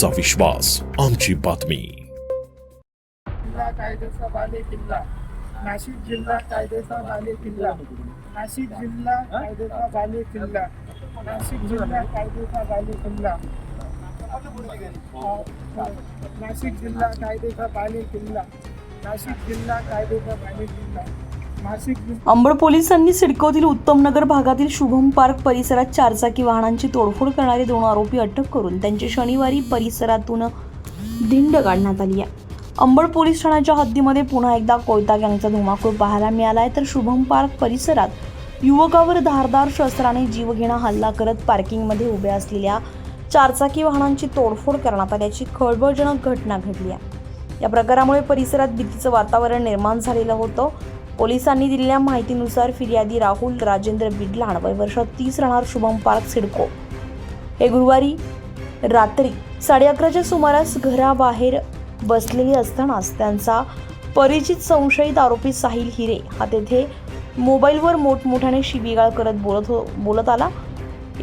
तुमचा विश्वास आमची बातमी। जिल्हा कायद्याचा बालेकिल्ला, नाशिक जिल्हा कायद्याचा बालेकिल्ला, नाशिक जिल्हा कायद्याचा बालेकिल्ला, नाशिक जिल्हा कायद्याचा बालेकिल्ला, नाशिक जिल्हा कायद्याचा बालेकिल्ला, नाशिक जिल्हा कायद्याचा बालेकिल्ला, नाशिक जिल्हा। अंबड पोलिसांनी सिडकोतील उत्तमनगर भागातील शुभम पार्क परिसरात चारचाकी वाहनांची तोडफोड करणारे 2 आरोपी अटक करून त्यांची शनिवारी परिसरातून धिंड काढण्यात आली आहे। अंबड पोलीस ठाण्याच्या हद्दीमध्ये पुन्हा एकदा कोयता गँगचा धुमाकूळ पाहायला मिळालाय। तर शुभम पार्क परिसरात युवकावर धारदार शस्त्राने जीवघेणा हल्ला करत पार्किंगमध्ये उभ्या असलेल्या चारचाकी वाहनांची तोडफोड करण्यात आल्याची खळबळजनक घटना घडली आहे। या प्रकारामुळे परिसरात भीतीचं वातावरण निर्माण झालेलं होतं। पोलिसांनी दिलेल्या माहितीनुसार फिर्यादी राहुल राजेंद्र बिडलाण वय वर्ष 30 राहणार शुभम पार्क सिडको हे गुरुवारी रात्री 11:30च्या सुमारास घराबाहेर बसलेली असतानाच त्यांचा परिचित संशयित आरोपी साहिल हिरे हा तेथे मोबाईलवर मोठमोठ्याने शिवीगाळ करत बोलत आला।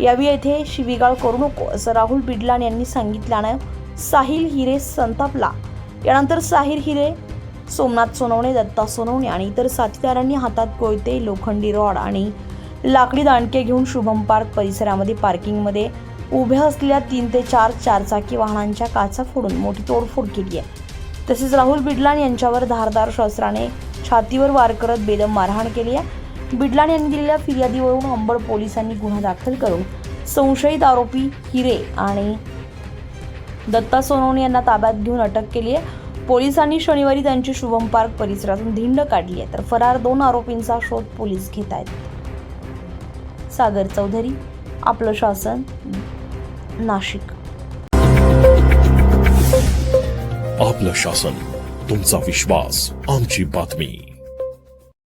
यावेळी येथे शिवीगाळ करू नको असं राहुल बिडलाण यांनी सांगितल्यानं साहिल हिरे संतापला। यानंतर साहिल हिरे, सोमनाथ सोनवणे, दत्ता सोनवणे आणि इतर साथीदारांनी हातात कोयते, लोखंडी रॉड आणि लाकडी दांडके घेऊन शुभम पार्क परिसरामध्ये पार्किंगमध्ये उभ्या असलेल्या 3 ते 4 चारचाकी वाहनांच्या काचा फोडून मोठी तोडफोड केली आहे। तसेच राहुल बिडलाण यांच्यावर धारदार शस्त्राने छातीवर वार करत बेदम मारहाण केली आहे। बिडलाण यांनी दिलेल्या फिर्यादीवरून अंबड पोलिसांनी गुन्हा दाखल करून संशयित आरोपी हिरे आणि दत्ता सोनवणे यांना ताब्यात घेऊन अटक केली आहे। पोलिसांनी शनिवारी त्यांची शुभम पार्क परिसरातून धिंड काढली आहे। तर फरार 2 आरोपींचा शोध पोलीस घेत आहेत। सागर चौधरी, आपलं शासन, नाशिक। आपलं शासन, तुमचा विश्वास आमची बातमी।